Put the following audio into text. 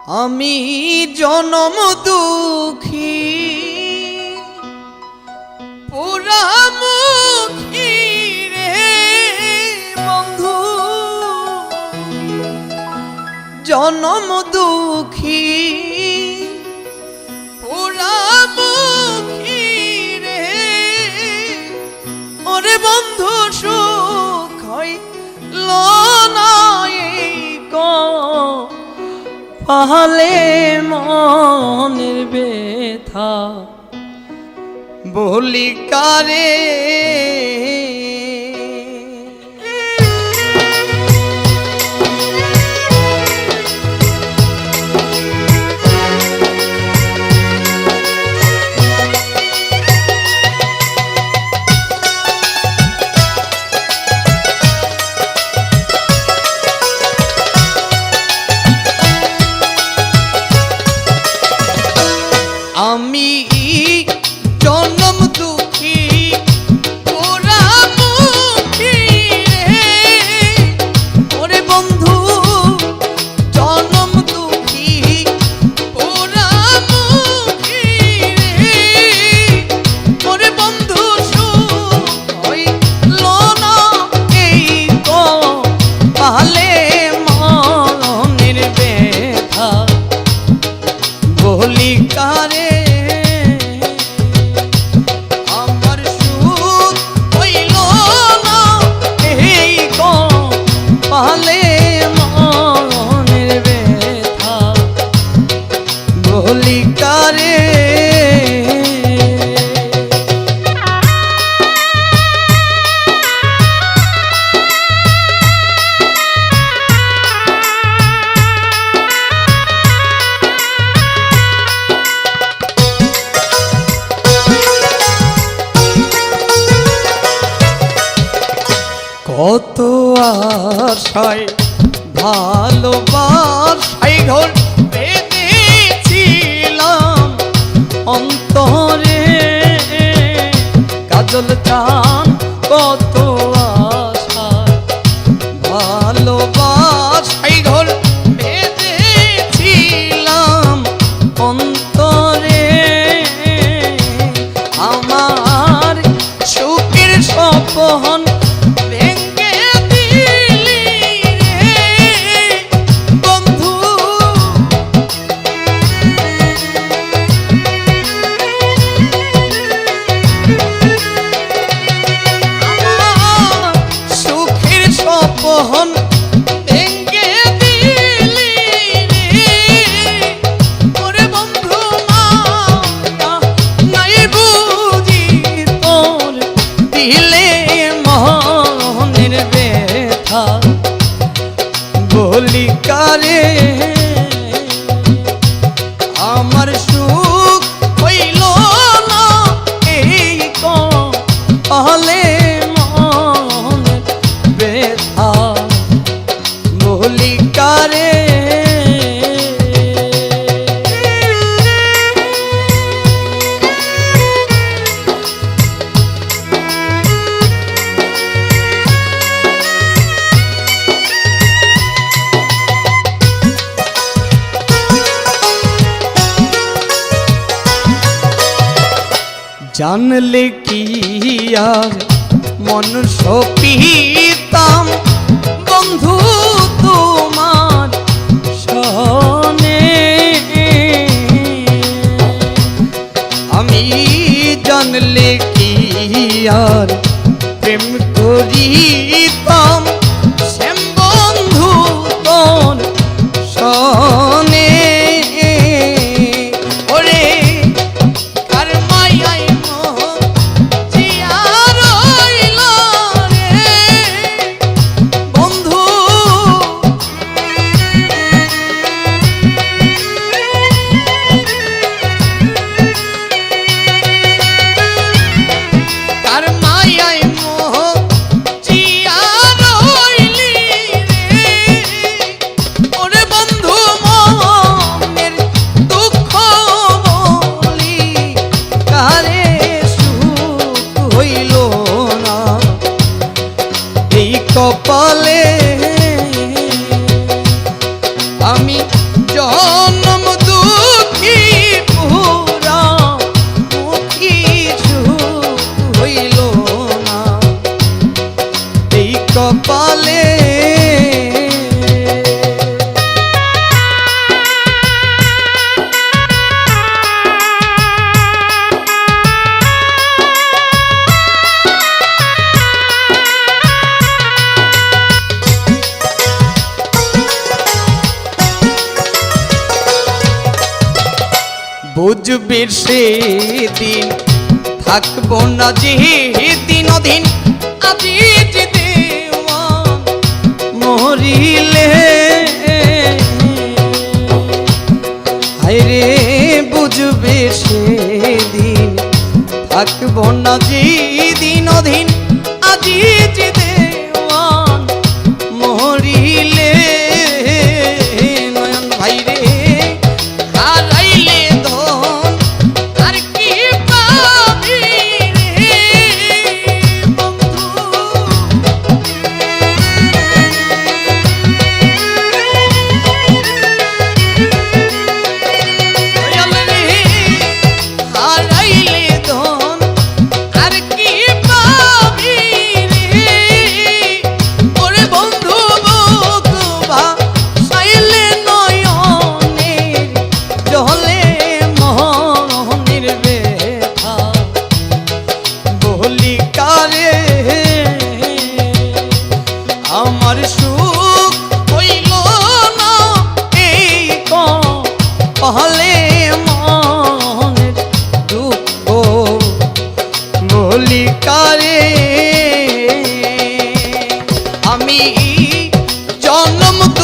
আমি জনম দুঃখী পুরামুখী রে বন্ধু, জনম দুঃখী পুরামুখী রে। ওরে বন্ধু সুখ হইল না পাহালে মনের ব্যথা বলি কারে। আমি জনম দুঃখী পোড়ামুখী রে। ওরে বন্ধু জনম দুঃখী পোড়ামুখী রে। ওরে বন্ধু সুখ হইল না এই পাহালে মনের ব্যথা বলি কারে। কত আশায় ভালোবাসায় ঘর বেঁধেছিলাম অন্তরে কাজল চান। কত আশায় ভালোবাসায় ঘর বেঁধেছিলাম অন্তরে। আমার সুখের স্বপ্ন ভেঙ্গে দিলি রে। ওরে বন্ধু মায়া নাই বুঝি তোর দিলে মনের ব্যথা বলি কারে। আমার সুখ হইল না এই পাহালে মনের ব্যথা বলি কারে। জানলে কি আর মন সপিতাম বন্ধু তোমার সনে। আমি জানলে কি আর প্রেম করিতাম শ্যাম বন্ধু তোর সনে। ওরে কার মায়ায় মোহ জিয়া রইল রে বন্ধু। কার মায়ায় মোহ জিয়া রইলি রে। ওরে বন্ধু মনের দুঃখ বলি কারে। সুখ হইল না এই কপালে আমি জন বুঝবে সেদিন থাকবো না যে দিন অধীন আজি যে দেওয়ান মরিলে